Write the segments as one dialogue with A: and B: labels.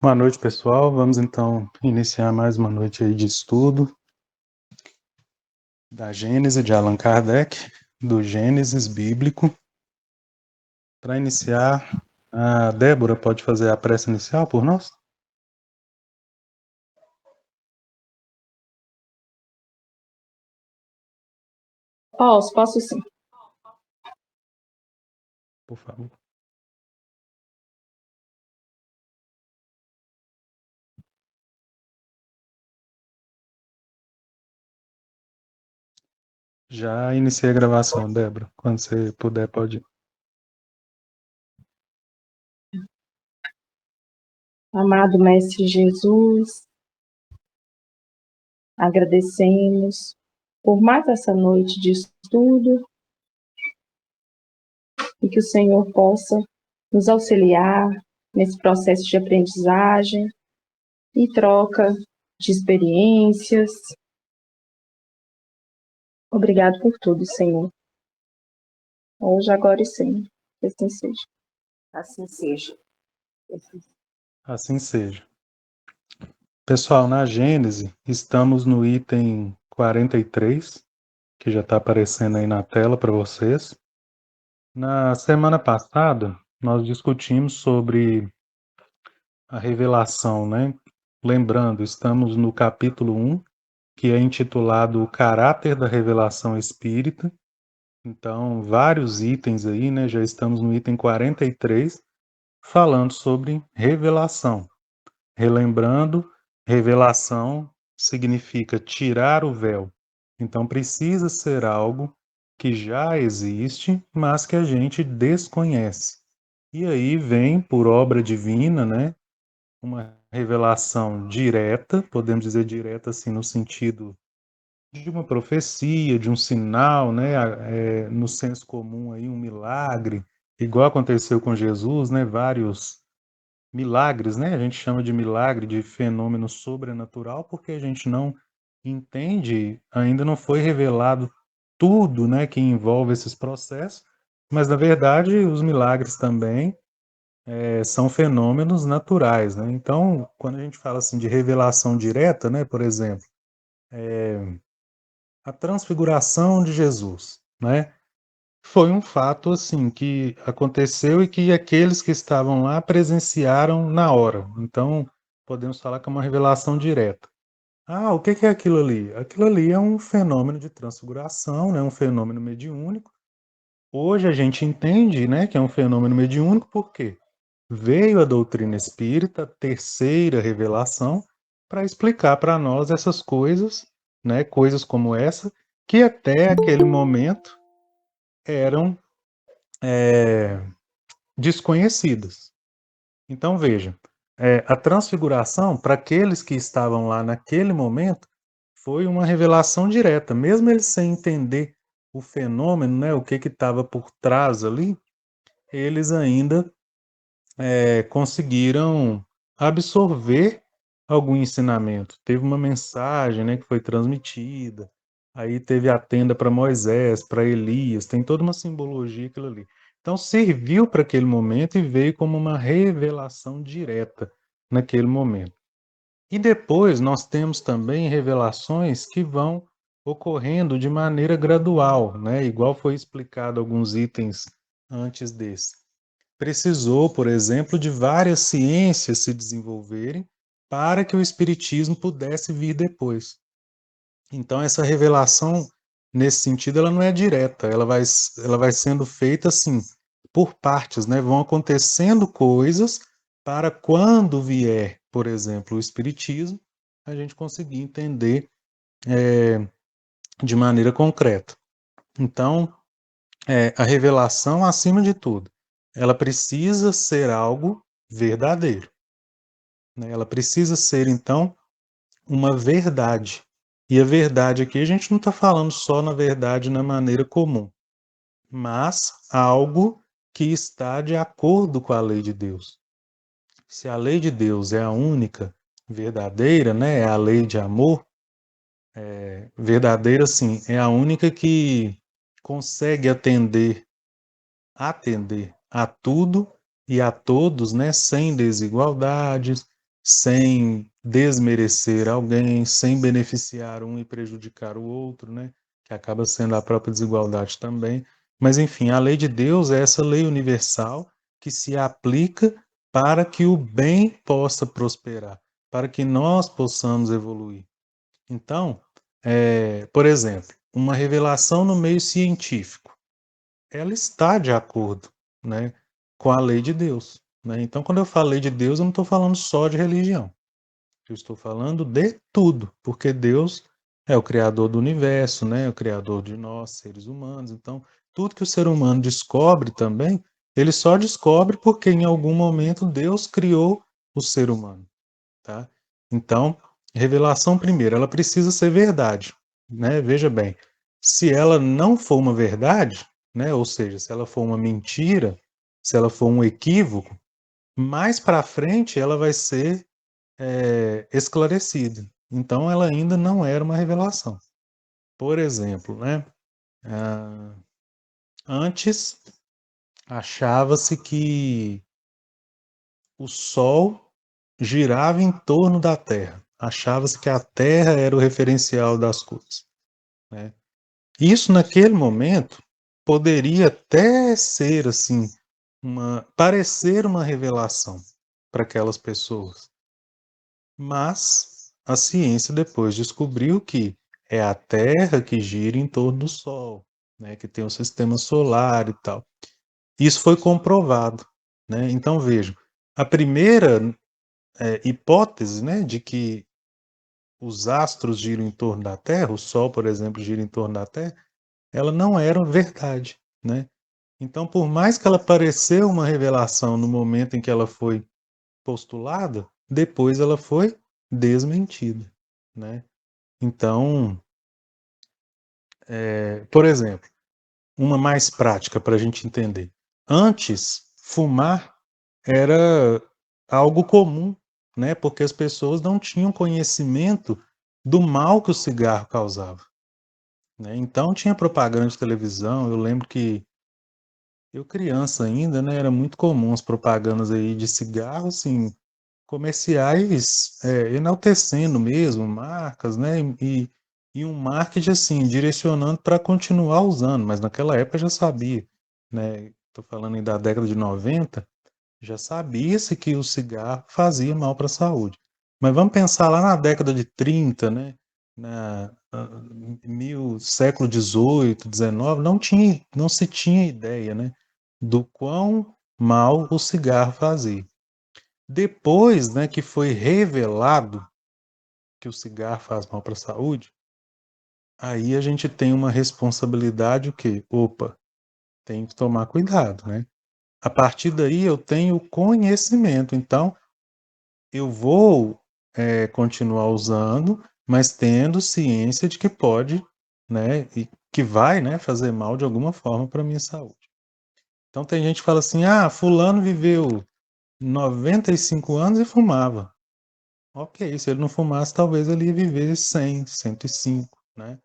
A: Boa noite, pessoal. Vamos então iniciar mais uma noite aí de estudo da Gênese de Allan Kardec, do Gênesis bíblico. Para iniciar, a Débora pode fazer a prece inicial por nós?
B: Posso sim.
A: Por favor. Já iniciei a gravação, Débora. Quando você puder, pode ir.
B: Amado Mestre Jesus, agradecemos por mais essa noite de estudo e que o Senhor possa nos auxiliar nesse processo de aprendizagem e troca de experiências. Obrigado por tudo, Senhor. Hoje, agora e sempre. Que assim seja.
C: Assim seja.
A: Assim seja. Pessoal, na Gênese, estamos no item 43, que já está aparecendo aí na tela para vocês. Na semana passada, nós discutimos sobre a revelação, né? Lembrando, estamos no capítulo 1, que é intitulado O Caráter da Revelação Espírita. Então, vários itens aí, né? Já estamos no item 43, falando sobre revelação. Relembrando, revelação significa tirar o véu. Então, precisa ser algo que já existe, mas que a gente desconhece. E aí vem, por obra divina, né? Uma revelação direta, podemos dizer direta assim no sentido de uma profecia, de um sinal, né, no senso comum aí um milagre, igual aconteceu com Jesus, né, vários milagres, né, a gente chama de milagre, de fenômeno sobrenatural, porque a gente não entende, ainda não foi revelado tudo, né, que envolve esses processos, mas na verdade os milagres também são fenômenos naturais, né? Então, quando a gente fala assim de revelação direta, né, por exemplo, a transfiguração de Jesus, né, foi um fato assim que aconteceu e que aqueles que estavam lá presenciaram na hora. Então, podemos falar que é uma revelação direta. Ah, o que é aquilo ali? Aquilo ali é um fenômeno de transfiguração, né, um fenômeno mediúnico. Hoje a gente entende, né, que é um fenômeno mediúnico, por quê? Veio a doutrina espírita, terceira revelação, para explicar para nós essas coisas, né, coisas como essa, que até aquele momento eram desconhecidas. Então veja, a transfiguração, para aqueles que estavam lá naquele momento, foi uma revelação direta, mesmo eles sem entender o fenômeno, né, o que estava por trás ali, eles ainda conseguiram absorver algum ensinamento. Teve uma mensagem, né, que foi transmitida, aí teve a tenda para Moisés, para Elias, tem toda uma simbologia aquilo ali. Então serviu para aquele momento e veio como uma revelação direta naquele momento. E depois nós temos também revelações que vão ocorrendo de maneira gradual, né? Igual foi explicado alguns itens antes desse. Precisou, por exemplo, de várias ciências se desenvolverem para que o espiritismo pudesse vir depois. Então essa revelação, nesse sentido, ela não é direta, ela vai sendo feita assim, por partes, né? Vão acontecendo coisas para quando vier, por exemplo, o espiritismo, a gente conseguir entender de maneira concreta. Então, a revelação, acima de tudo, ela precisa ser algo verdadeiro, né? Ela precisa ser, então, uma verdade. E a verdade aqui, a gente não está falando só na verdade na maneira comum, mas algo que está de acordo com a lei de Deus. Se a lei de Deus é a única verdadeira, né, é a lei de amor, verdadeira sim, é a única que consegue atender a tudo e a todos, né, sem desigualdades, sem desmerecer alguém, sem beneficiar um e prejudicar o outro, né, que acaba sendo a própria desigualdade também. Mas, enfim, a lei de Deus é essa lei universal que se aplica para que o bem possa prosperar, para que nós possamos evoluir. Então, por exemplo, uma revelação no meio científico, ela está de acordo, né, com a lei de Deus, né? Então, quando eu falo lei de Deus, eu não estou falando só de religião. Eu estou falando de tudo, porque Deus é o criador do universo, né? O criador de nós, seres humanos. Então, tudo que o ser humano descobre também, ele só descobre porque em algum momento Deus criou o ser humano, tá? Então, revelação primeiro, ela precisa ser verdade, né? Veja bem, se ela não for uma verdade, né? Ou seja, se ela for uma mentira, se ela for um equívoco, mais para frente ela vai ser esclarecida. Então, ela ainda não era uma revelação. Por exemplo, né? Antes achava-se que o Sol girava em torno da Terra. Achava-se que a Terra era o referencial das coisas, né? Isso naquele momento poderia até ser assim, parecer uma revelação para aquelas pessoas. Mas a ciência depois descobriu que é a Terra que gira em torno do Sol, né, que tem o sistema solar e tal. Isso foi comprovado, né? Então vejam, a primeira hipótese, né, de que os astros giram em torno da Terra, o Sol, por exemplo, gira em torno da Terra, ela não era verdade, né? Então, por mais que ela pareceu uma revelação no momento em que ela foi postulada, depois ela foi desmentida, né? Então, por exemplo, uma mais prática para a gente entender. Antes, fumar era algo comum, né? Porque as pessoas não tinham conhecimento do mal que o cigarro causava, né? Então tinha propaganda de televisão. Eu lembro que eu criança ainda, né? Era muito comum as propagandas aí de cigarro, assim, comerciais enaltecendo mesmo marcas, né? E um marketing assim direcionando para continuar usando, mas naquela época já sabia, né? Estou falando aí da década de 90. Já sabia-se que o cigarro fazia mal para a saúde. Mas vamos pensar lá na década de 30, né? Século XVIII, XIX, não se tinha ideia, né, do quão mal o cigarro fazia. Depois, né, que foi revelado que o cigarro faz mal para a saúde, aí a gente tem uma responsabilidade o quê? Opa, tem que tomar cuidado, né? A partir daí eu tenho conhecimento, então eu vou continuar usando, mas tendo ciência de que pode, né, e que vai, né, fazer mal de alguma forma para a minha saúde. Então tem gente que fala assim, fulano viveu 95 anos e fumava. Ok, se ele não fumasse, talvez ele ia viver 100, 105, né?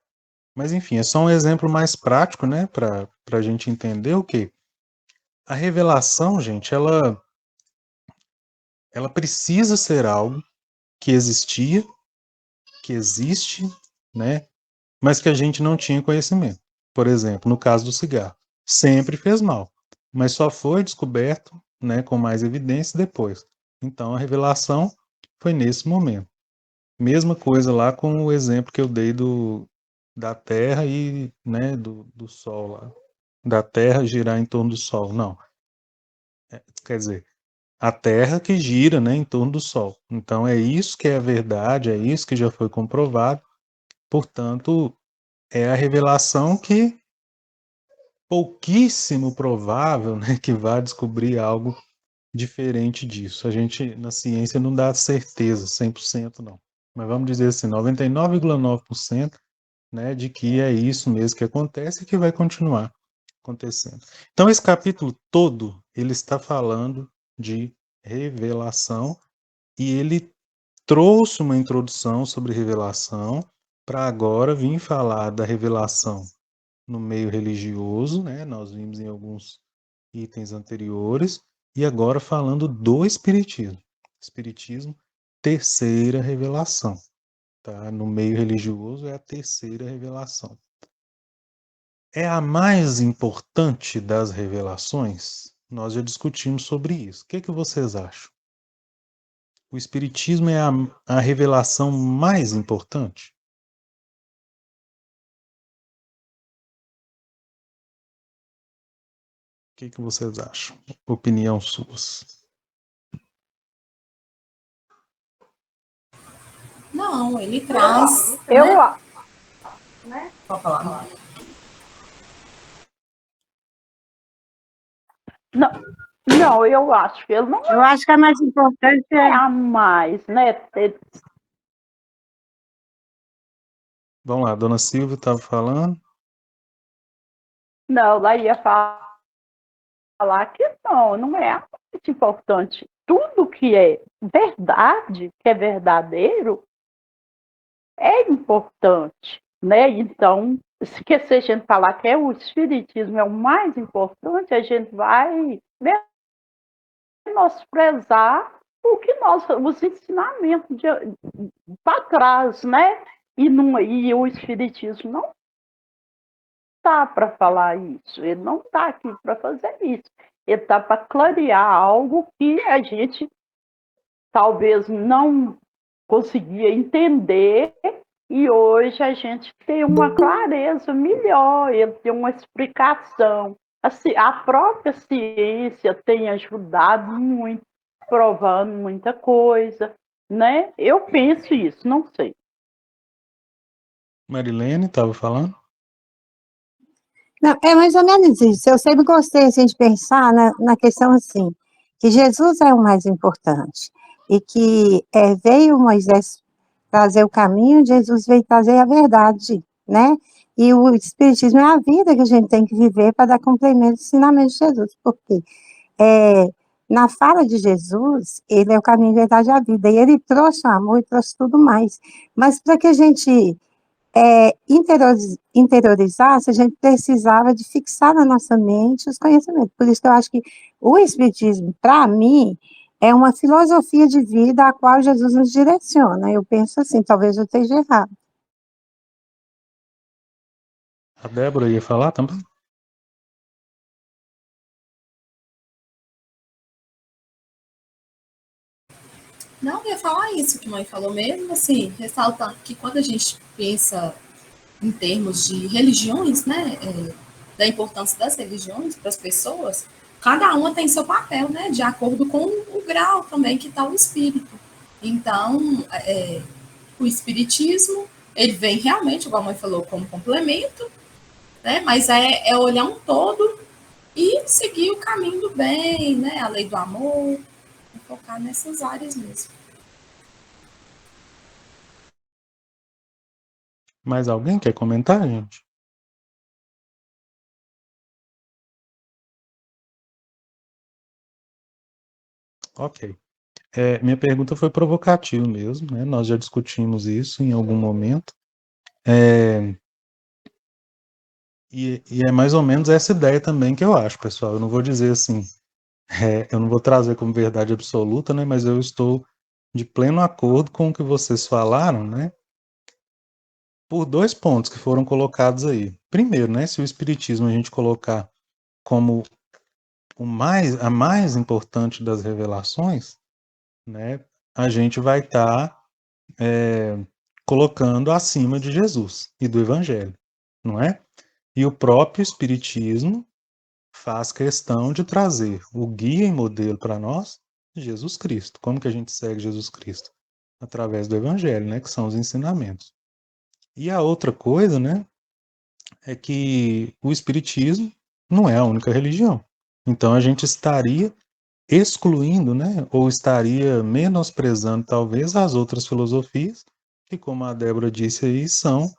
A: Mas enfim, é só um exemplo mais prático, né, para a gente entender o que a revelação, gente, ela precisa ser algo que existia, que existe, né, mas que a gente não tinha conhecimento. Por exemplo, no caso do cigarro, sempre fez mal, mas só foi descoberto, né, com mais evidência depois. Então a revelação foi nesse momento. Mesma coisa lá com o exemplo que eu dei da Terra e, né, do Sol lá. Da Terra girar em torno do Sol. Não. Quer dizer, a Terra que gira, né, em torno do Sol. Então é isso que é a verdade, é isso que já foi comprovado. Portanto, é a revelação que pouquíssimo provável, né, que vá descobrir algo diferente disso. A gente, na ciência, não dá certeza, 100% não. Mas vamos dizer assim, 99,9%, né, de que é isso mesmo que acontece e que vai continuar acontecendo. Então, esse capítulo todo, ele está falando de revelação e ele trouxe uma introdução sobre revelação para agora vir falar da revelação no meio religioso, né? Nós vimos em alguns itens anteriores, E agora falando do Espiritismo. Espiritismo, terceira revelação. Tá? No meio religioso é a terceira revelação. É a mais importante das revelações? Nós já discutimos sobre isso. O que vocês acham? O Espiritismo é a revelação mais importante? O que vocês acham? Opinião suas.
C: Não, ele traz.
D: Eu,
C: Pode falar.
D: não, eu acho que ele não
E: Eu acho que a mais importante
D: é a mais, né?
A: Vamos lá, Dona Silvia estava falando.
D: Não, ela ia falar que não é a mais importante. Tudo que é verdade, que é verdadeiro, é importante, né? Então, se a gente falar que o espiritismo é o mais importante, a gente vai menosprezar os ensinamentos para trás, né? E o espiritismo não está para falar isso, ele não está aqui para fazer isso. Ele está para clarear algo que a gente talvez não conseguia entender e hoje a gente tem uma clareza melhor, ele tem uma explicação. A própria ciência tem ajudado muito, provando muita coisa, né? Eu penso isso, não sei.
A: Marilene estava falando.
E: Não, é mais ou menos isso. Eu sempre gostei assim, de pensar na questão assim, que Jesus é o mais importante e que veio Moisés trazer o caminho, Jesus veio trazer a verdade, né? E o Espiritismo é a vida que a gente tem que viver para dar cumprimento ao ensinamento de Jesus, porque na fala de Jesus, ele é o caminho, a verdade e a vida, e ele trouxe o amor e trouxe tudo mais, mas para que a gente interiorizasse, a gente precisava de fixar na nossa mente os conhecimentos. Por isso que eu acho que o Espiritismo, para mim, é uma filosofia de vida a qual Jesus nos direciona. Eu penso assim, talvez eu esteja errado.
A: A Débora ia falar também?
C: Não, eu ia falar isso que a mãe falou mesmo, assim, ressaltando que quando a gente pensa em termos de religiões, né, da importância das religiões para as pessoas, cada uma tem seu papel, né, de acordo com o grau também que está o espírito. Então, o espiritismo, ele vem realmente, como a mãe falou, como complemento, né, mas é olhar um todo e seguir o caminho do bem, né, a lei do amor, e focar nessas áreas mesmo.
A: Mais alguém quer comentar, gente? Ok. Minha pergunta foi provocativa mesmo, né? Nós já discutimos isso em algum momento. E é mais ou menos essa ideia também que eu acho, pessoal. Eu não vou dizer assim, eu não vou trazer como verdade absoluta, né? Mas eu estou de pleno acordo com o que vocês falaram, né? Por dois pontos que foram colocados aí. Primeiro, né? Se o Espiritismo a gente colocar como a mais importante das revelações, né? A gente vai estar colocando acima de Jesus e do Evangelho, não é? E o próprio Espiritismo faz questão de trazer o guia e modelo para nós, Jesus Cristo. Como que a gente segue Jesus Cristo? Através do Evangelho, né? Que são os ensinamentos. E a outra coisa, né? É que o Espiritismo não é a única religião. Então a gente estaria excluindo, né? Ou estaria menosprezando talvez as outras filosofias que, como a Débora disse aí, são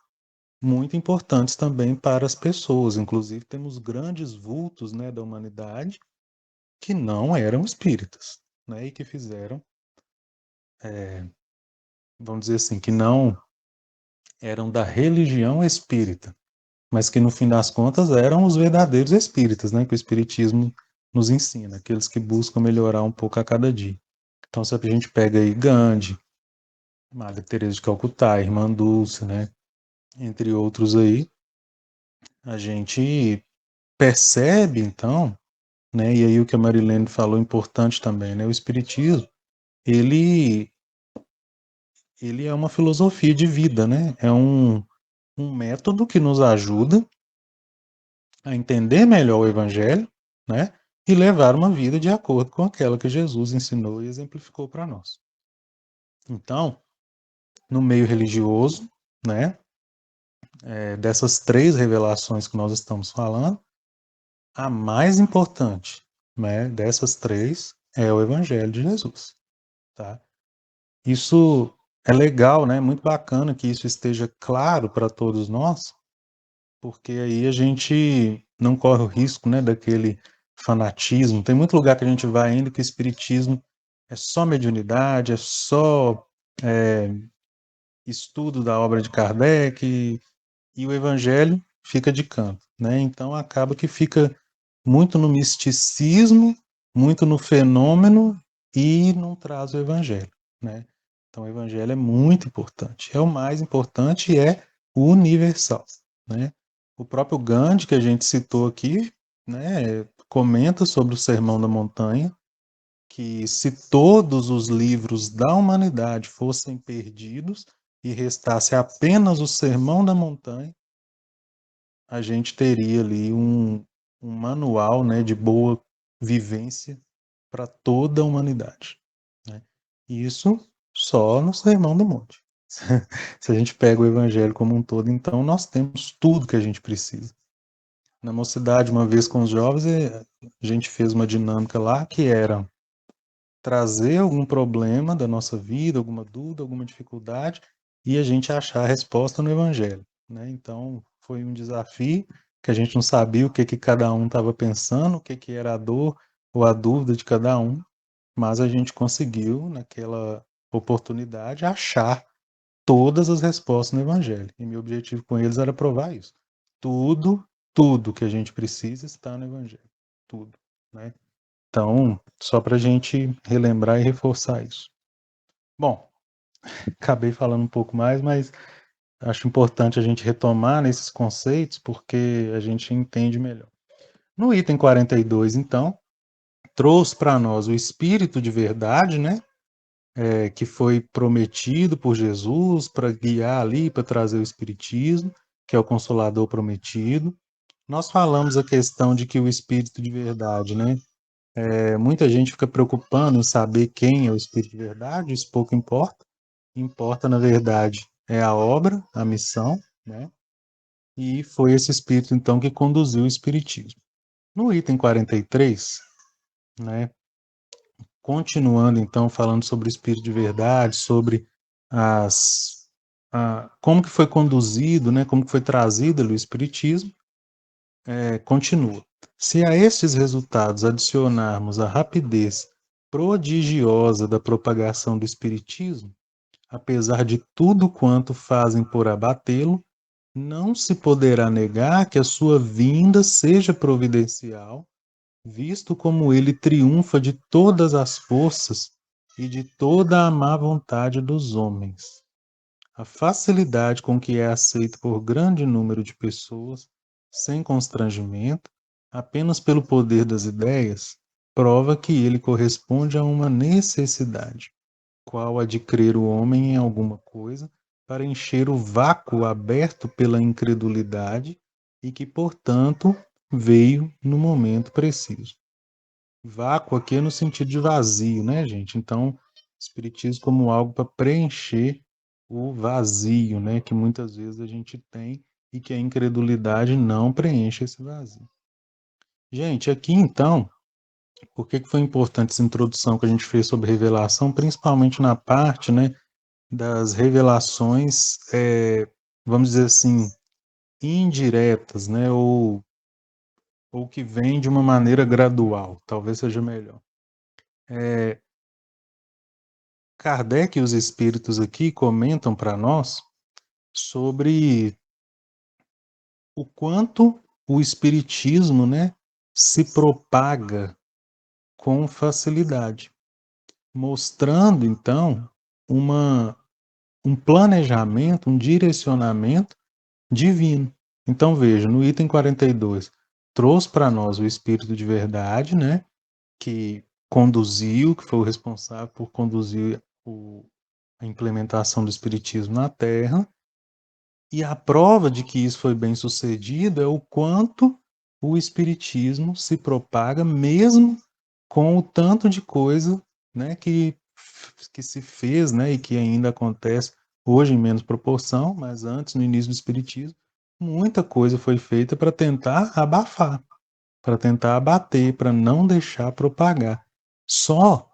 A: muito importantes também para as pessoas. Inclusive, temos grandes vultos, né, da humanidade que não eram espíritas, né, e que fizeram, vamos dizer assim, que não eram da religião espírita, mas que no fim das contas eram os verdadeiros espíritas, né, que o espiritismo nos ensina, aqueles que buscam melhorar um pouco a cada dia. Então, se a gente pega aí Gandhi, Madre Teresa de Calcutá, Irmã Dulce, né, entre outros aí, a gente percebe, então, né, e aí o que a Marilene falou importante também, né, o Espiritismo, ele é uma filosofia de vida, né, é um método que nos ajuda a entender melhor o Evangelho, né, e levar uma vida de acordo com aquela que Jesus ensinou e exemplificou para nós. Então, no meio religioso, né, dessas 3 revelações que nós estamos falando, a mais importante, né, dessas 3 é o Evangelho de Jesus, tá? Isso é legal, né? Muito bacana que isso esteja claro para todos nós, porque aí a gente não corre o risco, né, daquele fanatismo. Tem muito lugar que a gente vai ainda que o espiritismo é só mediunidade, é só estudo da obra de Kardec e o evangelho fica de canto, né? Então acaba que fica muito no misticismo, muito no fenômeno e não traz o evangelho, né? Então o evangelho é muito importante, é o mais importante e é universal, né? O próprio Gandhi que a gente citou aqui, né, comenta sobre o Sermão da Montanha, que se todos os livros da humanidade fossem perdidos e restasse apenas o Sermão da Montanha, a gente teria ali um manual, né, de boa vivência para toda a humanidade, né? Isso só no Sermão do Monte. Se a gente pega o Evangelho como um todo, então nós temos tudo que a gente precisa. Na mocidade, uma vez com os jovens, a gente fez uma dinâmica lá que era trazer algum problema da nossa vida, alguma dúvida, alguma dificuldade, e a gente achar a resposta no Evangelho, né? Então, foi um desafio que a gente não sabia o que cada um estava pensando, o que era a dor ou a dúvida de cada um, mas a gente conseguiu, naquela oportunidade, achar todas as respostas no Evangelho. E meu objetivo com eles era provar isso. Tudo que a gente precisa está no Evangelho. Tudo, né? Então, só para a gente relembrar e reforçar isso. Bom, acabei falando um pouco mais, mas acho importante a gente retomar nesses conceitos porque a gente entende melhor. No item 42, então, trouxe para nós o Espírito de verdade, né? Que foi prometido por Jesus para guiar ali, para trazer o Espiritismo, que é o Consolador prometido. Nós falamos a questão de que o Espírito de verdade, né? Muita gente fica preocupando em saber quem é o Espírito de verdade, isso pouco importa. Importa, na verdade, é a obra, a missão, né? E foi esse Espírito, então, que conduziu o Espiritismo. No item 43, né? Continuando, então, falando sobre o Espírito de verdade, sobre como que foi conduzido, né? Como que foi trazido o Espiritismo, continua. Se a estes resultados adicionarmos a rapidez prodigiosa da propagação do Espiritismo, apesar de tudo quanto fazem por abatê-lo, não se poderá negar que a sua vinda seja providencial, visto como ele triunfa de todas as forças e de toda a má vontade dos homens. A facilidade com que é aceito por grande número de pessoas, sem constrangimento, apenas pelo poder das ideias, prova que ele corresponde a uma necessidade, qual a de crer o homem em alguma coisa, para encher o vácuo aberto pela incredulidade e que, portanto, veio no momento preciso. Vácuo aqui é no sentido de vazio, né, gente? Então, espiritismo como algo para preencher o vazio, né, que muitas vezes a gente tem e que a incredulidade não preenche esse vazio. Gente, aqui então, por que foi importante essa introdução que a gente fez sobre revelação, principalmente na parte, né, das revelações, vamos dizer assim, indiretas, né, ou que vêm de uma maneira gradual, talvez seja melhor. Kardec e os espíritos aqui comentam para nós sobre o quanto o espiritismo, né, se propaga com facilidade, mostrando, então, um planejamento, um direcionamento divino. Então, veja, no item 42, trouxe para nós o Espírito de verdade, né, que conduziu, que foi o responsável por conduzir a implementação do Espiritismo na Terra, e a prova de que isso foi bem sucedido é o quanto o Espiritismo se propaga, mesmo com o tanto de coisa, né, que se fez, né, e que ainda acontece hoje em menos proporção, mas antes, no início do Espiritismo, muita coisa foi feita para tentar abafar, para tentar abater, para não deixar propagar. Só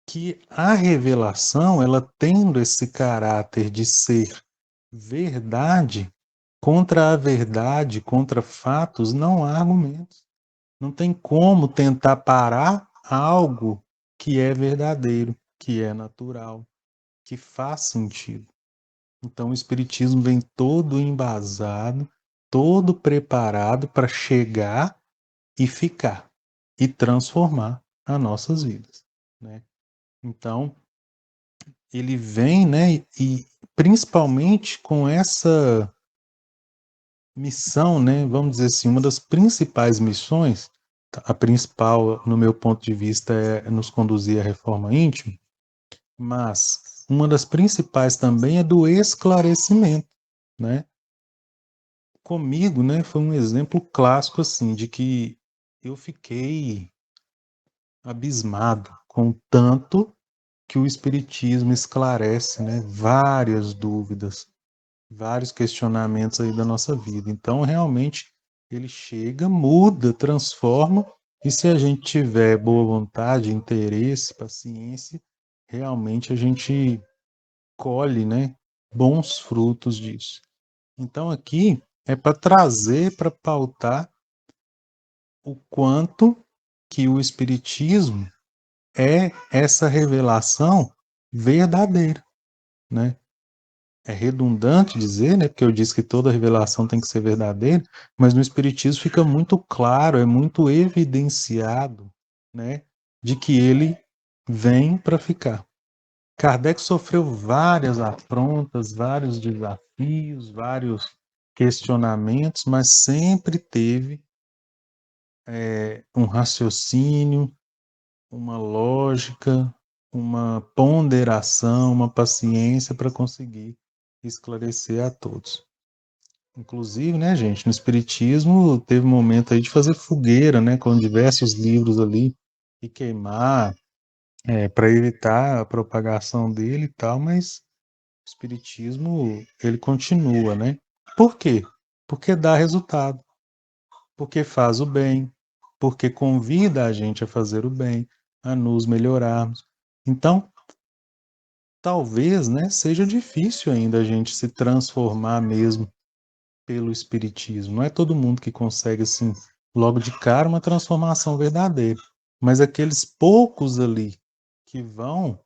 A: que a revelação, ela tendo esse caráter de ser verdade, contra a verdade, contra fatos, não há argumentos. Não tem como tentar parar algo que é verdadeiro, que é natural, que faz sentido. Então o Espiritismo vem todo embasado, todo preparado para chegar e ficar e transformar as nossas vidas, né? Então ele vem, né, e principalmente com essa missão, né, vamos dizer assim, uma das principais missões, a principal, no meu ponto de vista, é nos conduzir à reforma íntima, mas uma das principais também é do esclarecimento, né? Comigo, né, foi um exemplo clássico, assim, de que eu fiquei abismado com o tanto que o Espiritismo esclarece, né, várias dúvidas, vários questionamentos aí da nossa vida. Então, realmente, ele chega, muda, transforma, e se a gente tiver boa vontade, interesse, paciência, realmente a gente colhe, né, bons frutos disso. Então, aqui é para trazer, para pautar o quanto que o Espiritismo é essa revelação verdadeira, né? É redundante dizer, né, porque eu disse que toda revelação tem que ser verdadeira, mas no Espiritismo fica muito claro, é muito evidenciado, né, de que ele vem para ficar. Kardec sofreu várias afrontas, vários desafios, vários questionamentos, mas sempre teve um raciocínio, uma lógica, uma ponderação, uma paciência para conseguir esclarecer a todos. Inclusive, né, gente, no Espiritismo teve um momento aí de fazer fogueira, né, com diversos livros ali e queimar, para evitar a propagação dele e tal, mas o Espiritismo ele continua, né? Por quê? Porque dá resultado, porque faz o bem, porque convida a gente a fazer o bem, a nos melhorarmos. Então, talvez, né, seja difícil ainda a gente se transformar mesmo pelo espiritismo. Não é todo mundo que consegue assim, logo de cara, uma transformação verdadeira, mas aqueles poucos ali que vão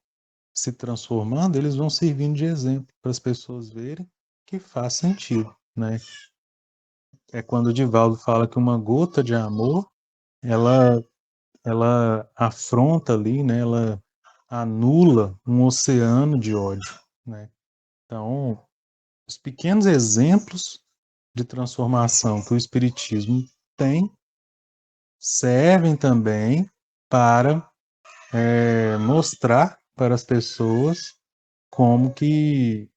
A: se transformando, eles vão servindo de exemplo para as pessoas verem que faz sentido, né? É quando o Divaldo fala que uma gota de amor, ela afronta ali, né? Ela anula um oceano de ódio, né? Então, os pequenos exemplos de transformação que o Espiritismo tem servem também para mostrar para as pessoas como que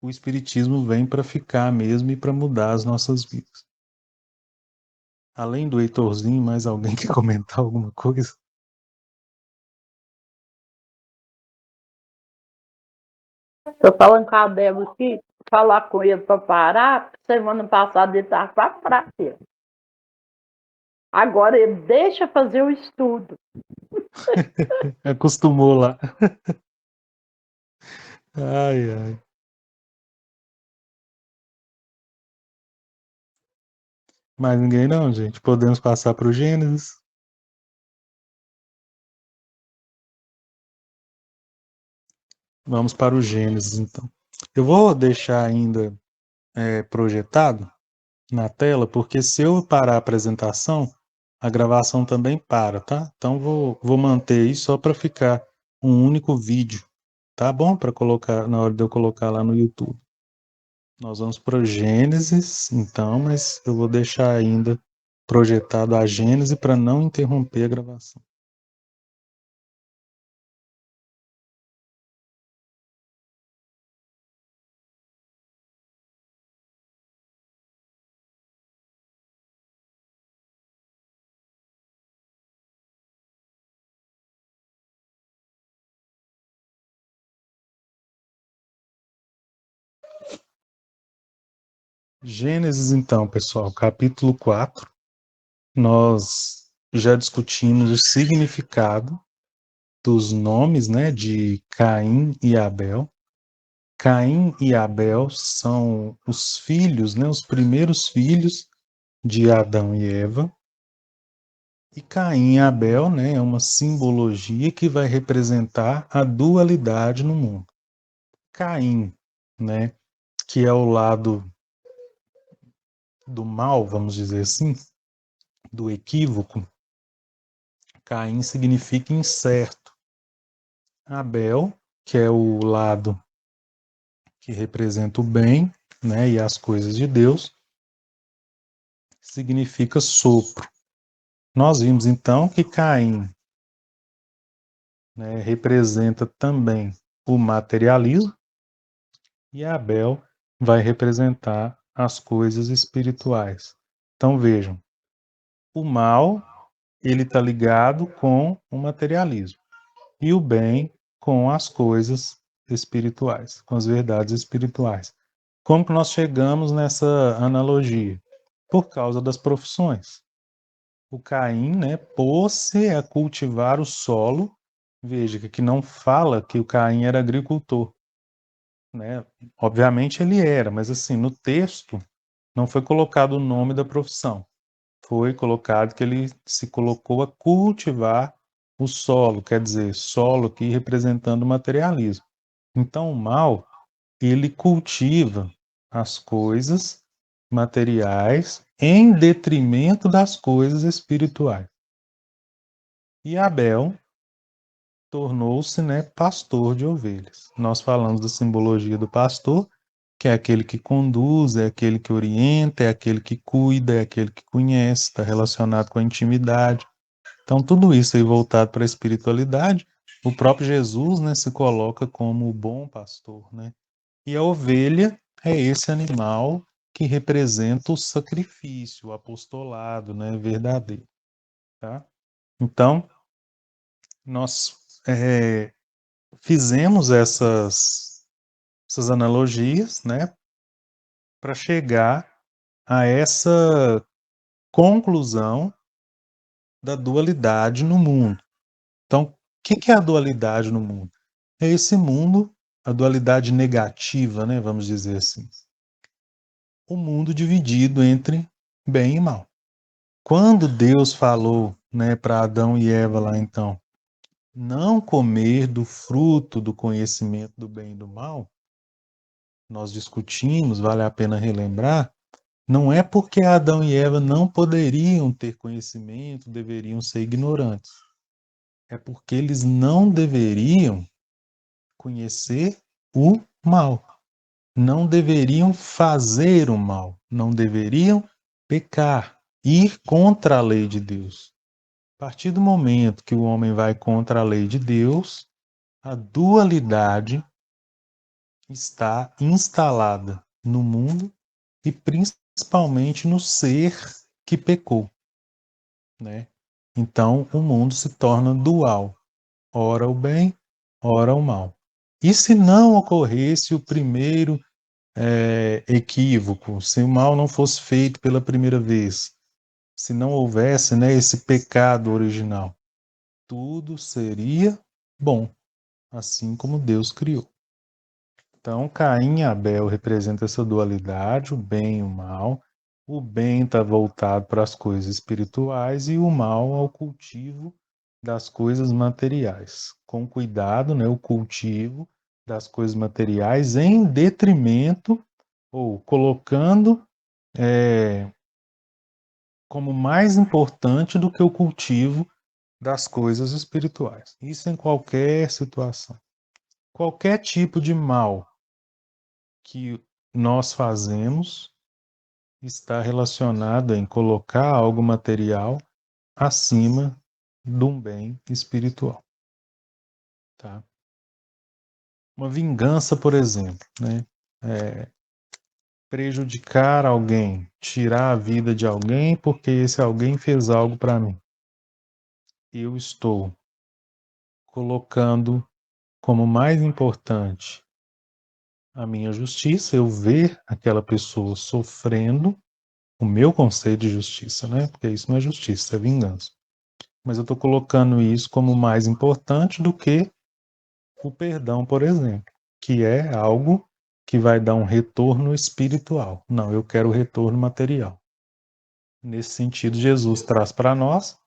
A: o Espiritismo vem para ficar mesmo e para mudar as nossas vidas. Além do Heitorzinho, mais alguém quer comentar alguma coisa?
D: Estou falando com a Débora aqui, falar com ele para parar. Semana passada ele estava com a prática. Agora ele deixa fazer o estudo.
A: Acostumou lá. Ai, ai. Mais ninguém não, gente. Podemos passar para o Gênesis. Vamos para o Gênesis, então. Eu vou deixar ainda projetado na tela, porque se eu parar a apresentação, a gravação também para, tá? Então vou manter aí só para ficar um único vídeo, tá bom? Para colocar na hora de eu colocar lá no YouTube. Nós vamos para Gênesis, então, mas eu vou deixar ainda projetado a Gênesis para não interromper a gravação. Gênesis, então, pessoal, capítulo 4, nós já discutimos o significado dos nomes, né, de Caim e Abel. Caim e Abel são os filhos, né, os primeiros filhos de Adão e Eva. E Caim e Abel, né, é uma simbologia que vai representar a dualidade no mundo. Caim, né, que é o lado do mal, vamos dizer assim, do equívoco. Caim significa incerto. Abel, que é o lado que representa o bem, né, e as coisas de Deus, significa sopro. Nós vimos então que Caim, né, representa também o materialismo e Abel vai representar as coisas espirituais. Então vejam, o mal ele está ligado com o materialismo e o bem com as coisas espirituais, com as verdades espirituais. Como que nós chegamos nessa analogia? Por causa das profissões. O Caim, né, pôs-se a cultivar o solo. Veja que aqui não fala que o Caim era agricultor, né? Obviamente ele era, mas assim, no texto não foi colocado o nome da profissão. Foi colocado que ele se colocou a cultivar o solo, quer dizer, solo aqui representando o materialismo. Então o mal, ele cultiva as coisas materiais em detrimento das coisas espirituais. E Abel tornou-se, né, pastor de ovelhas. Nós falamos da simbologia do pastor, que é aquele que conduz, é aquele que orienta, é aquele que cuida, é aquele que conhece, está relacionado com a intimidade. Então, tudo isso aí voltado para a espiritualidade, o próprio Jesus, né, se coloca como o bom pastor, né? E a ovelha é esse animal que representa o sacrifício, o apostolado, né, verdadeiro, tá? Então, nós fizemos essas analogias, né, para chegar a essa conclusão da dualidade no mundo. Então, o que é a dualidade no mundo? É esse mundo, a dualidade negativa, né, vamos dizer assim. O mundo dividido entre bem e mal. Quando Deus falou, né, para Adão e Eva lá então, não comer do fruto do conhecimento do bem e do mal, nós discutimos, vale a pena relembrar, não é porque Adão e Eva não poderiam ter conhecimento, deveriam ser ignorantes. É porque eles não deveriam conhecer o mal. Não deveriam fazer o mal. Não deveriam pecar, ir contra a lei de Deus. A partir do momento que o homem vai contra a lei de Deus, a dualidade está instalada no mundo e principalmente no ser que pecou, né? Então o mundo se torna dual, ora o bem, ora o mal. E se não ocorresse o primeiro equívoco, se o mal não fosse feito pela primeira vez, se não houvesse, né, esse pecado original, tudo seria bom, assim como Deus criou. Então, Caim e Abel representam essa dualidade, o bem e o mal. O bem está voltado para as coisas espirituais e o mal ao cultivo das coisas materiais. Com cuidado, né, o cultivo das coisas materiais em detrimento ou colocando como mais importante do que o cultivo das coisas espirituais. Isso em qualquer situação. Qualquer tipo de mal que nós fazemos está relacionado em colocar algo material acima de um bem espiritual. Tá? Uma vingança, por exemplo, né? Prejudicar alguém, tirar a vida de alguém porque esse alguém fez algo para mim. Eu estou colocando como mais importante a minha justiça, eu ver aquela pessoa sofrendo, o meu conceito de justiça, né? Porque isso não é justiça, isso é vingança. Mas eu estou colocando isso como mais importante do que o perdão, por exemplo, que é algo que vai dar um retorno espiritual. Não, eu quero o retorno material. Nesse sentido, Jesus traz para nós: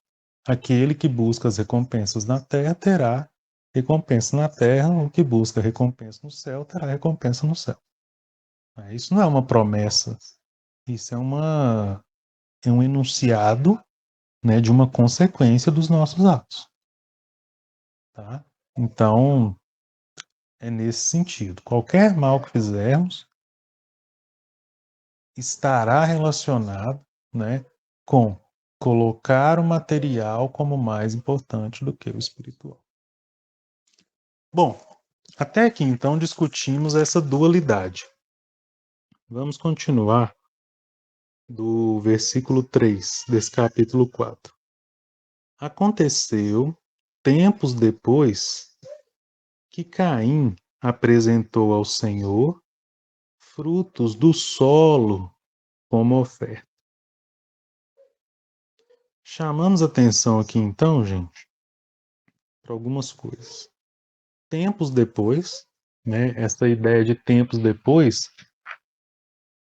A: aquele que busca as recompensas na terra terá recompensa na terra, o que busca recompensa no céu terá recompensa no céu. Isso não é uma promessa, isso é um enunciado, né, de uma consequência dos nossos atos. Tá? Então, é nesse sentido. Qualquer mal que fizermos estará relacionado, né, com colocar o material como mais importante do que o espiritual. Bom, até aqui então discutimos essa dualidade. Vamos continuar do versículo 3 desse capítulo 4. Aconteceu, tempos depois, que Caim apresentou ao Senhor frutos do solo como oferta. Chamamos atenção aqui então, gente, para algumas coisas. Tempos depois, né, essa ideia de tempos depois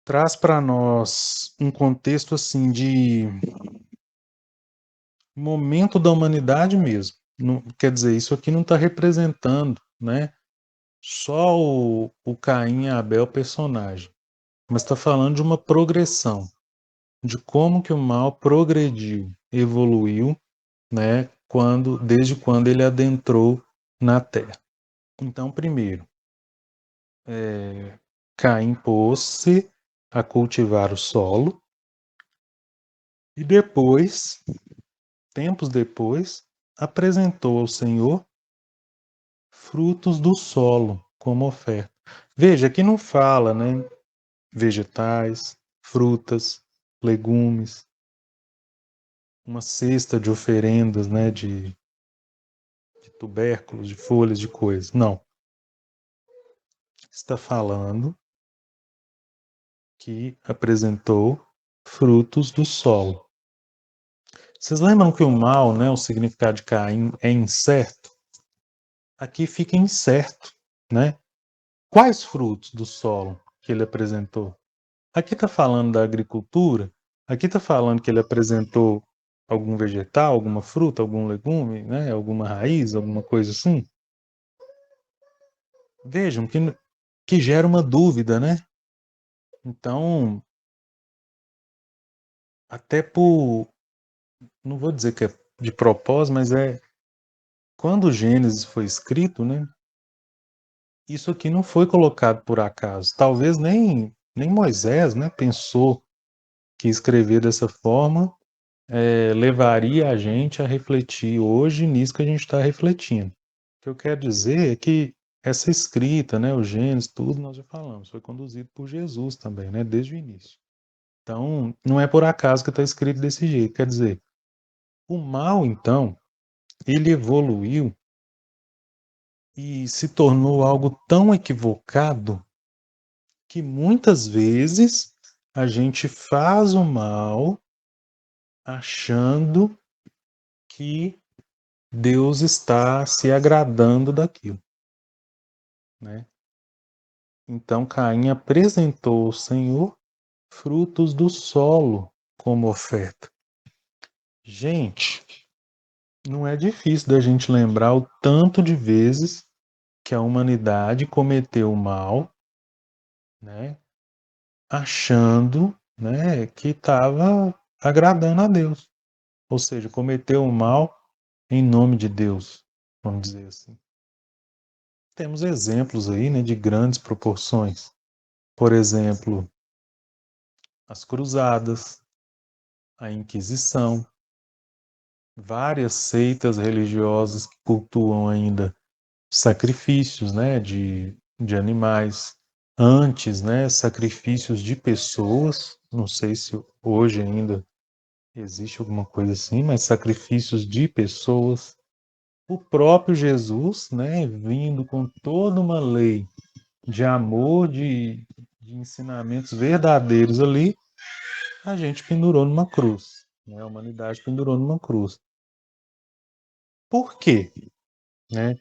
A: traz para nós um contexto assim de momento da humanidade mesmo. Não, quer dizer, isso aqui não está representando, né, só o Caim e Abel personagem, mas está falando de uma progressão, de como que o mal progrediu, evoluiu, né, desde quando ele adentrou na Terra. Então, primeiro, Caim pôs-se a cultivar o solo e depois, tempos depois, apresentou ao Senhor frutos do solo como oferta. Veja, aqui não fala, né, vegetais, frutas, legumes, uma cesta de oferendas, né, de tubérculos, de folhas, de coisas. Não. Está falando que apresentou frutos do solo. Vocês lembram que o mal, né, o significado de Caim é incerto? Aqui fica incerto, né? Quais frutos do solo que ele apresentou? Aqui está falando da agricultura, aqui está falando que ele apresentou algum vegetal, alguma fruta, algum legume, né, alguma raiz, alguma coisa assim. Vejam que gera uma dúvida, né? Então, até não vou dizer que é de propósito, mas quando o Gênesis foi escrito, né? Isso aqui não foi colocado por acaso. Talvez nem Moisés, né, pensou que escrever dessa forma levaria a gente a refletir hoje nisso que a gente está refletindo. O que eu quero dizer é que essa escrita, né, o Gênesis, tudo nós já falamos, foi conduzido por Jesus também, né, desde o início. Então, não é por acaso que está escrito desse jeito. Quer dizer, o mal, então, ele evoluiu e se tornou algo tão equivocado que muitas vezes a gente faz o mal achando que Deus está se agradando daquilo, né? Então Caim apresentou ao Senhor frutos do solo como oferta. Gente, não é difícil da gente lembrar o tanto de vezes que a humanidade cometeu mal, né? Achando, né, que estava agradando a Deus. Ou seja, cometeu o mal em nome de Deus, vamos dizer assim. Temos exemplos aí, né, de grandes proporções. Por exemplo, as cruzadas, a Inquisição, várias seitas religiosas que cultuam ainda sacrifícios, né, de animais. Antes, né, sacrifícios de pessoas. Não sei se hoje ainda existe alguma coisa assim, mas sacrifícios de pessoas. O próprio Jesus, né, vindo com toda uma lei de amor, de ensinamentos verdadeiros ali, a gente pendurou numa cruz, né? A humanidade pendurou numa cruz. Por quê? Né?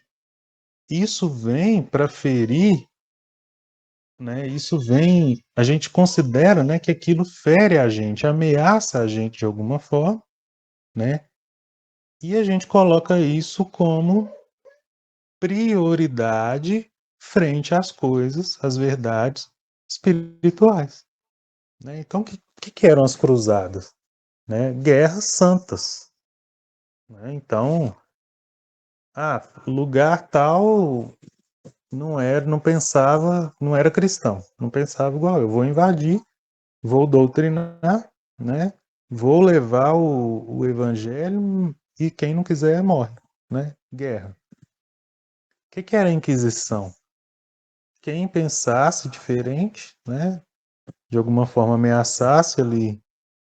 A: Isso vem para ferir, né? Isso vem, a gente considera, né, que aquilo fere a gente, ameaça a gente de alguma forma, né? E a gente coloca isso como prioridade frente às coisas, às verdades espirituais, né? Então, o que eram as cruzadas? Né? Guerras santas, né? Então, lugar tal não pensava, não era cristão, não pensava igual eu. Vou invadir, vou doutrinar, né? Vou levar o evangelho e quem não quiser morre, né? Guerra. O que era a Inquisição? Quem pensasse diferente, né? De alguma forma ameaçasse ali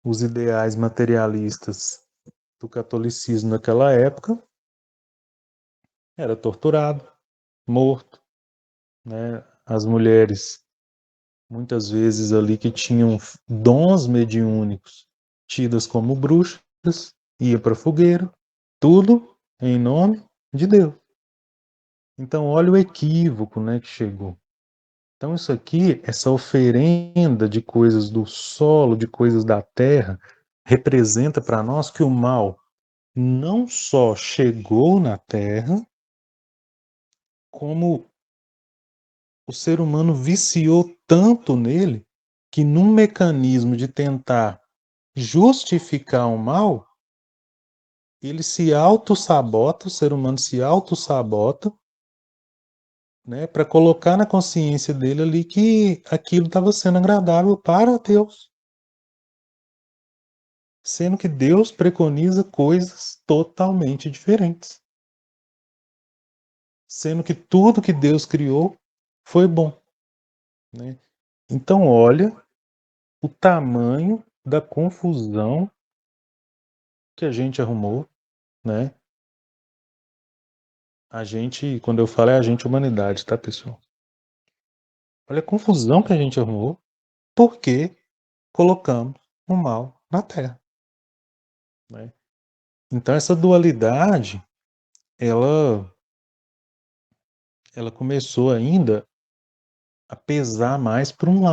A: os ideais materialistas do catolicismo naquela época, era torturado, morto, né? As mulheres, muitas vezes ali que tinham dons mediúnicos, tidas como bruxas, ia para fogueira, tudo em nome de Deus. Então, olha o equívoco, né, que chegou. Então, isso aqui, essa oferenda de coisas do solo, de coisas da terra, representa para nós que o mal não só chegou na terra, como o ser humano viciou tanto nele que, num mecanismo de tentar justificar o mal, ele se auto-sabota, o ser humano se auto-sabota, né, para colocar na consciência dele ali que aquilo estava sendo agradável para Deus. Sendo que Deus preconiza coisas totalmente diferentes. Sendo que tudo que Deus criou foi bom, né? Então, olha o tamanho da confusão que a gente arrumou, né? A gente, quando eu falo é a gente, humanidade, tá, pessoal? Olha a confusão que a gente arrumou porque colocamos o mal na Terra, né? Então, essa dualidade, ela, ela começou ainda a pesar mais para um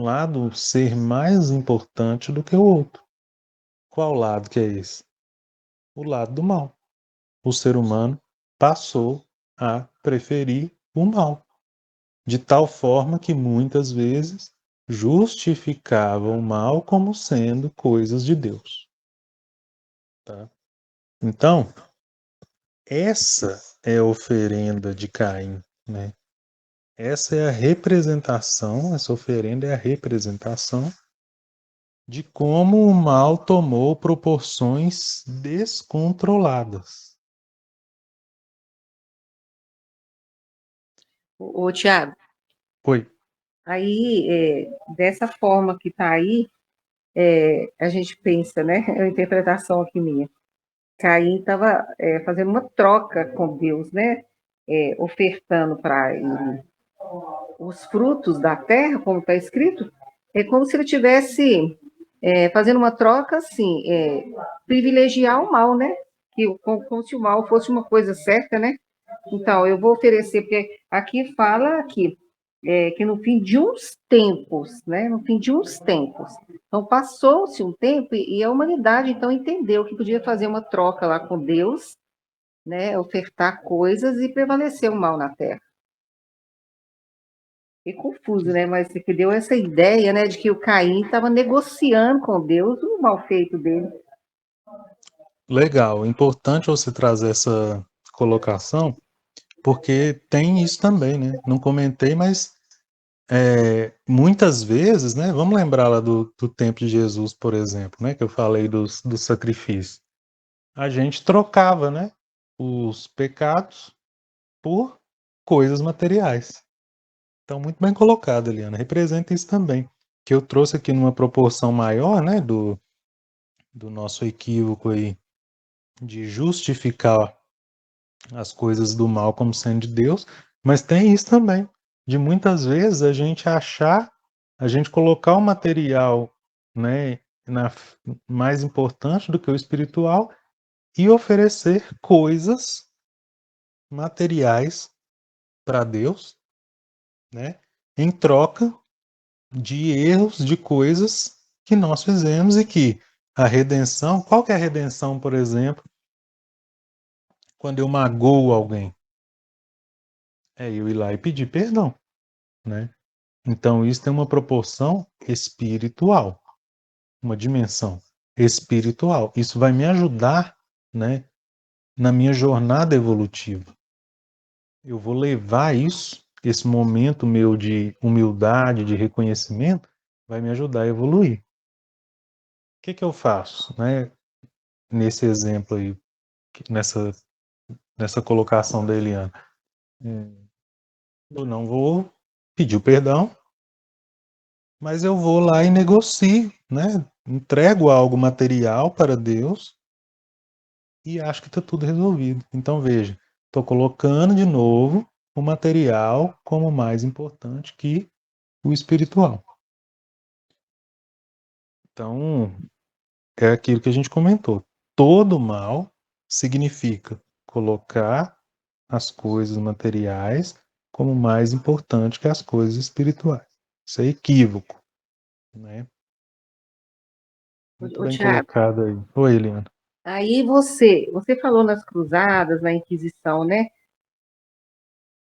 A: lado ser mais importante do que o outro. Qual lado que é esse? O lado do mal. O ser humano passou a preferir o mal, de tal forma que muitas vezes justificava o mal como sendo coisas de Deus. Tá? Então, essa é a oferenda de Caim, né? Essa é a representação, essa oferenda é a representação de como o mal tomou proporções descontroladas.
F: Ô, Tiago,
A: Oi.
F: aí, dessa forma que está aí, a gente pensa, né? É uma interpretação aqui minha. Caim estava fazendo uma troca com Deus, né? Ofertando para ele os frutos da terra, como está escrito, é como se ele tivesse fazendo uma troca, assim, privilegiar o mal, né? Como se o mal fosse uma coisa certa, né? Então, eu vou oferecer, porque aqui fala que no fim de uns tempos, né? No fim de uns tempos. Então, passou-se um tempo e a humanidade, então, entendeu que podia fazer uma troca lá com Deus, né? Ofertar coisas e prevalecer o mal na terra. É confuso, né? Mas você que deu essa ideia, né, de que o Caim estava negociando com Deus o mal feito dele.
A: Legal, importante você trazer essa colocação, porque tem isso também, né? Não comentei, mas muitas vezes, né? Vamos lembrar lá do tempo de Jesus, por exemplo, né? Que eu falei dos sacrifícios. A gente trocava, né? Os pecados por coisas materiais. Então, muito bem colocado, Eliana. Representa isso também. Que eu trouxe aqui numa proporção maior, né? Do nosso equívoco aí de justificar as coisas do mal como sendo de Deus, mas tem isso também, de muitas vezes a gente achar, a gente colocar o material, né, mais importante do que o espiritual e oferecer coisas materiais para Deus, né, em troca de erros, de coisas que nós fizemos e que a redenção, qual que é a redenção, por exemplo, quando eu magoo alguém? É eu ir lá e pedir perdão, né? Então, isso tem uma proporção espiritual, uma dimensão espiritual. Isso vai me ajudar, né, na minha jornada evolutiva. Eu vou levar isso, esse momento meu de humildade, de reconhecimento, vai me ajudar a evoluir. O que eu faço, né, nesse exemplo aí, nessa colocação da Eliana? Eu não vou pedir o perdão, mas eu vou lá e negocio, né? Entrego algo material para Deus e acho que está tudo resolvido. Então veja, estou colocando de novo o material como mais importante que o espiritual. Então é aquilo que a gente comentou. Todo mal significa colocar as coisas materiais como mais importante que as coisas espirituais. Isso é equívoco, né? Muito
F: Ô,
A: bem
F: Tiago,
A: colocado aí. Oi, Eliana.
F: aí você falou nas cruzadas, na Inquisição, né?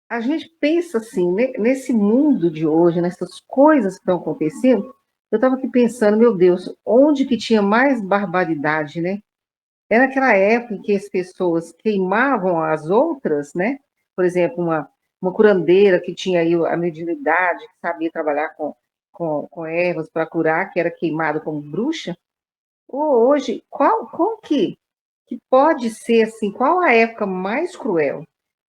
F: A gente pensa assim, né, nesse mundo de hoje, nessas coisas que estão acontecendo, eu estava aqui pensando, meu Deus, onde que tinha mais barbaridade, né? Era aquela época em que as pessoas queimavam as outras, né? Por exemplo, uma curandeira que tinha aí a mediunidade, que sabia trabalhar com ervas para curar, que era queimada como bruxa. Ou hoje, qual que pode ser assim, qual a época mais cruel?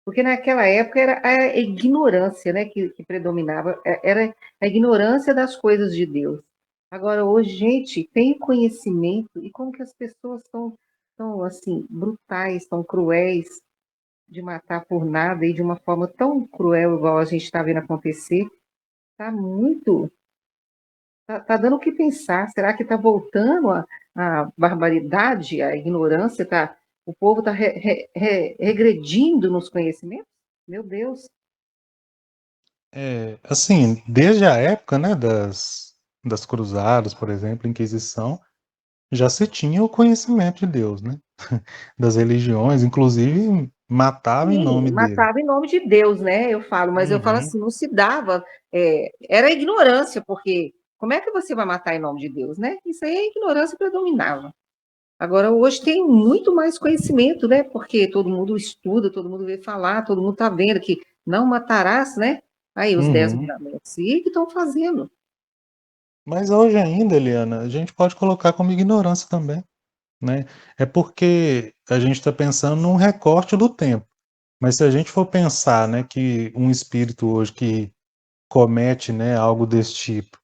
F: Porque naquela época era a ignorância, né, que predominava, era a ignorância das coisas de Deus. Agora, hoje, gente, tem conhecimento, e como que as pessoas tão assim, brutais, tão cruéis, de matar por nada e de uma forma tão cruel, igual a gente está vendo acontecer, está muito. Tá dando o que pensar. Será que está voltando a barbaridade, a ignorância? O povo está regredindo nos conhecimentos? Meu Deus.
A: Assim, desde a época, né, das cruzadas, por exemplo, Inquisição, já se tinha o conhecimento de Deus, né? Das religiões, inclusive matava em
F: Sim,
A: nome dele.
F: matava em nome de Deus, né? Eu falo, mas eu falo
A: Uhum.
F: assim, não se dava. Era ignorância, porque como é que você vai matar em nome de Deus, né? Isso aí é ignorância predominava. Agora, hoje tem muito mais conhecimento, né? Porque todo mundo estuda, todo mundo vê falar, todo mundo está vendo que não matarás, né? Aí, os 10
A: Uhum.
F: mandamentos. E o que estão fazendo?
A: Mas hoje ainda, Eliana, a gente pode colocar como ignorância também, né? É porque a gente está pensando num recorte do tempo. Mas se a gente for pensar, né, que um espírito hoje que comete, né, algo desse tipo,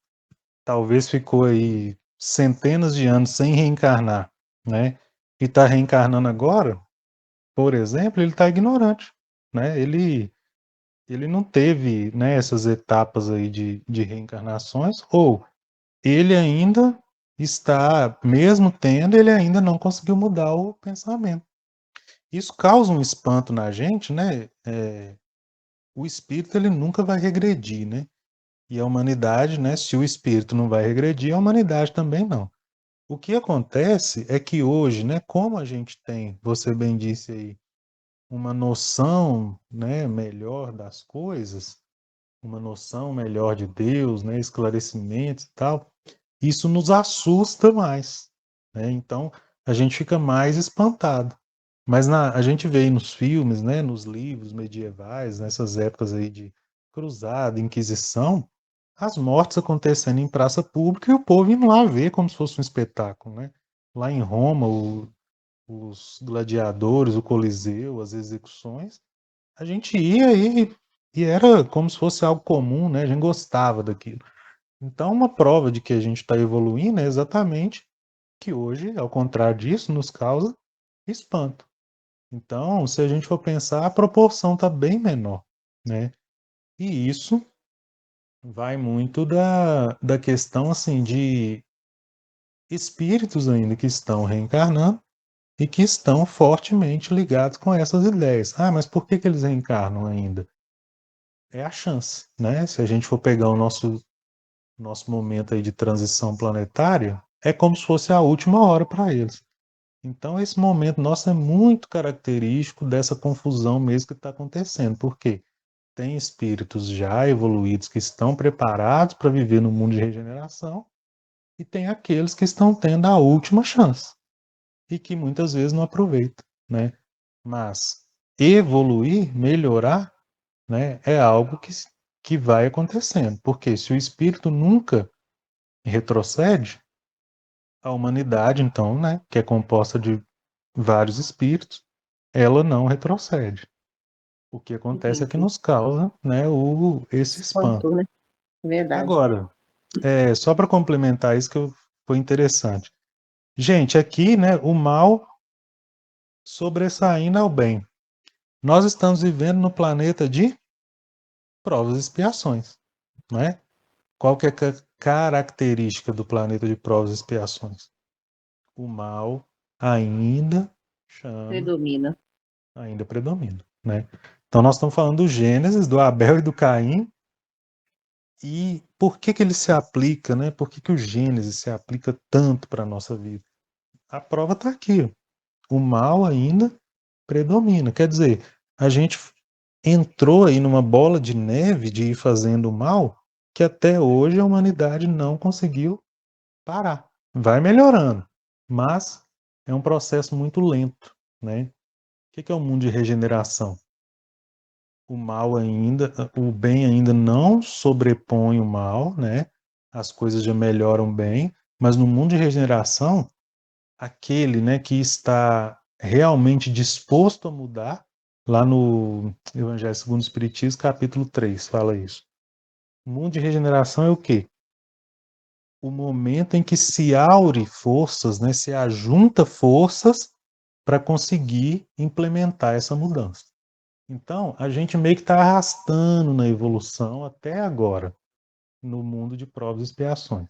A: talvez ficou aí centenas de anos sem reencarnar, né? E está reencarnando agora, por exemplo, ele está ignorante, né? Ele não teve, né, essas etapas aí de reencarnações, ou ele ainda está, mesmo tendo, ele ainda não conseguiu mudar o pensamento. Isso causa um espanto na gente, né? O espírito ele nunca vai regredir, né? E a humanidade, né? Se o espírito não vai regredir, a humanidade também não. O que acontece é que hoje, né, como a gente tem, você bem disse aí, uma noção, né, melhor das coisas, uma noção melhor de Deus, né, esclarecimentos e tal, isso nos assusta mais, né? Então a gente fica mais espantado. Mas a gente vê aí nos filmes, né, nos livros medievais, nessas épocas aí de cruzada, Inquisição, as mortes acontecendo em praça pública e o povo indo lá ver como se fosse um espetáculo, né? Lá em Roma, os gladiadores, o Coliseu, as execuções, a gente ia e era como se fosse algo comum, né? A gente gostava daquilo. Então, uma prova de que a gente está evoluindo é exatamente que hoje, ao contrário disso, nos causa espanto. Então, se a gente for pensar, a proporção está bem menor, né? E isso vai muito da questão, assim, de espíritos ainda que estão reencarnando e que estão fortemente ligados com essas ideias. Ah, mas por que eles reencarnam ainda? É a chance, né? Se a gente for pegar o nosso momento aí de transição planetária, é como se fosse a última hora para eles. Então, esse momento nosso é muito característico dessa confusão mesmo que está acontecendo. Por quê? Tem espíritos já evoluídos que estão preparados para viver no mundo de regeneração e tem aqueles que estão tendo a última chance e que muitas vezes não aproveitam, né? Mas evoluir, melhorar, né, é algo que vai acontecendo. Porque se o espírito nunca retrocede, a humanidade, então, né, que é composta de vários espíritos, ela não retrocede. O que acontece é que
F: Entendi.
A: nos causa, né, esse espanto.
F: Espanto, né? Verdade.
A: Agora, só para complementar isso foi interessante. Gente, aqui, né, o mal sobressaindo ao bem. Nós estamos vivendo no planeta de provas e expiações, não é? Qual que é a característica do planeta de provas e expiações? O mal ainda chama,
F: Predomina.
A: ainda predomina, né? Então nós estamos falando do Gênesis, do Abel e do Caim, e por que ele se aplica, né? Por que o Gênesis se aplica tanto para a nossa vida? A prova está aqui, ó. O mal ainda predomina. Quer dizer, a gente entrou aí numa bola de neve de ir fazendo o mal que até hoje a humanidade não conseguiu parar. Vai melhorando, mas é um processo muito lento, né? O que é o mundo de regeneração? O mal ainda, o bem ainda não sobrepõe o mal, né? As coisas já melhoram bem, mas no mundo de regeneração, aquele, né, que está realmente disposto a mudar, lá no Evangelho segundo o Espiritismo, capítulo 3, fala isso. O mundo de regeneração é o quê? O momento em que se aure forças, né, se ajunta forças para conseguir implementar essa mudança. Então, a gente meio que está arrastando na evolução até agora, no mundo de provas e expiações.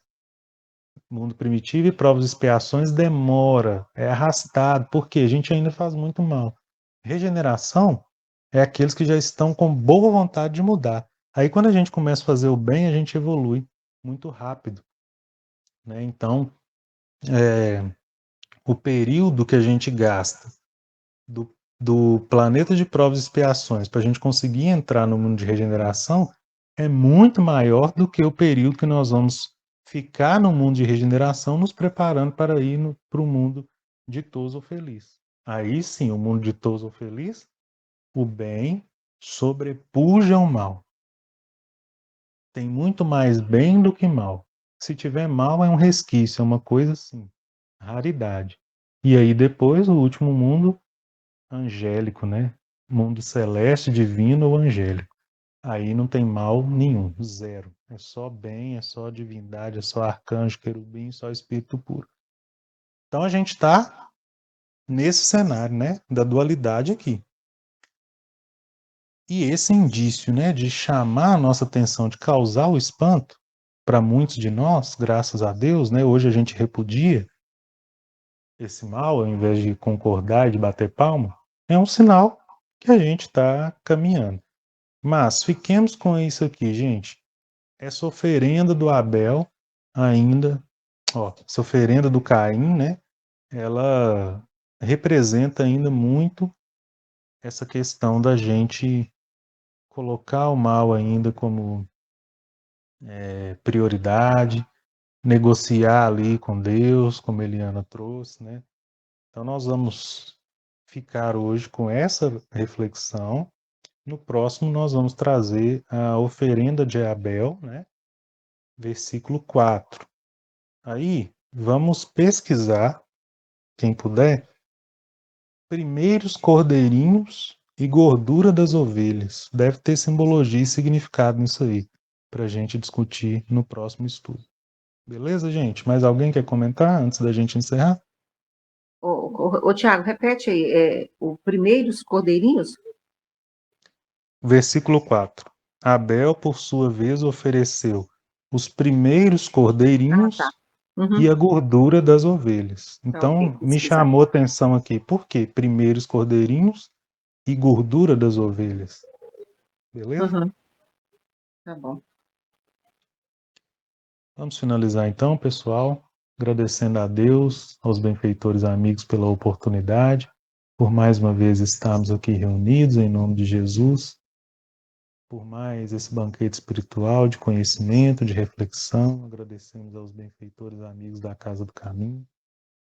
A: Mundo primitivo e provas e expiações demora, é arrastado, porque a gente ainda faz muito mal. Regeneração é aqueles que já estão com boa vontade de mudar. Aí quando a gente começa a fazer o bem, a gente evolui muito rápido, né? Então, o período que a gente gasta do planeta de provas e expiações para a gente conseguir entrar no mundo de regeneração é muito maior do que o período que nós vamos ficar no mundo de regeneração nos preparando para ir para o mundo ditoso ou feliz. Aí sim, o mundo ditoso ou feliz, o bem sobrepuja o mal. Tem muito mais bem do que mal. Se tiver mal, é um resquício, é uma coisa assim, raridade. E aí depois, o último mundo angélico, né? Mundo celeste, divino ou angélico. Aí não tem mal nenhum, zero. É só bem, é só divindade, é só arcanjo, querubim, só espírito puro. Então a gente está nesse cenário, né? Da dualidade aqui. E esse indício, né? De chamar a nossa atenção, de causar o espanto para muitos de nós, graças a Deus, né? Hoje a gente repudia esse mal, ao invés de concordar e de bater palma, é um sinal que a gente está caminhando. Mas fiquemos com isso aqui, gente. Essa oferenda do Abel ainda, essa oferenda do Caim, né? Ela representa ainda muito essa questão da gente colocar o mal ainda como prioridade, negociar ali com Deus, como a Eliana trouxe, né? Então nós vamos ficar hoje com essa reflexão. No próximo nós vamos trazer a oferenda de Abel, né? Versículo 4. Aí vamos pesquisar, quem puder, primeiros cordeirinhos e gordura das ovelhas. Deve ter simbologia e significado nisso aí, para a gente discutir no próximo estudo. Beleza, gente? Mais alguém quer comentar antes da gente encerrar?
F: Ô, Tiago, repete aí, o primeiros cordeirinhos?
A: Versículo 4. Abel, por sua vez, ofereceu os primeiros
F: Ah, tá.
A: cordeirinhos e
F: Uhum.
A: a gordura das ovelhas.
F: Tá, ok,
A: Então, me
F: pesquisar.
A: chamou a atenção aqui. Por quê? Primeiros cordeirinhos e gordura das ovelhas. Beleza?
F: Uhum. Tá bom.
A: Vamos finalizar então, pessoal, agradecendo a Deus, aos benfeitores amigos pela oportunidade, por mais uma vez estarmos aqui reunidos em nome de Jesus, por mais esse banquete espiritual de conhecimento, de reflexão. Agradecemos aos benfeitores amigos da Casa do Caminho,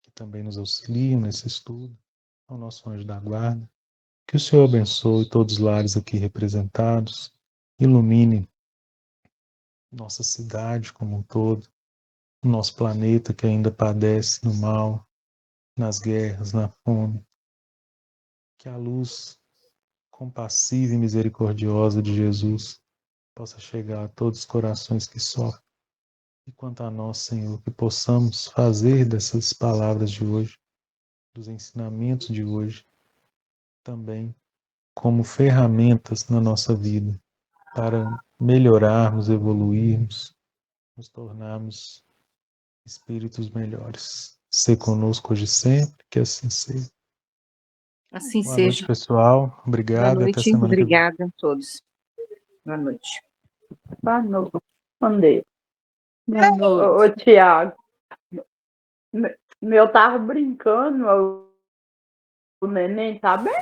A: que também nos auxiliam nesse estudo, ao nosso anjo da guarda. Que o Senhor abençoe todos os lares aqui representados, ilumine nossa cidade como um todo, o nosso planeta que ainda padece no mal, nas guerras, na fome. Que a luz compassiva e misericordiosa de Jesus possa chegar a todos os corações que sofrem. E quanto a nós, Senhor, que possamos fazer dessas palavras de hoje, dos ensinamentos de hoje, também como ferramentas na nossa vida para melhorarmos, evoluirmos, nos tornarmos espíritos melhores. Ser conosco hoje e sempre, que assim seja.
F: Assim
A: Boa noite,
F: seja.
A: pessoal.
F: Boa
A: Obrigado e até
F: noite.
A: semana que vem.
F: Obrigada a todos. Boa noite.
D: Boa noite. Andei.
F: Boa noite.
D: Ô, Tiago, meu tava brincando, o neném tá bem?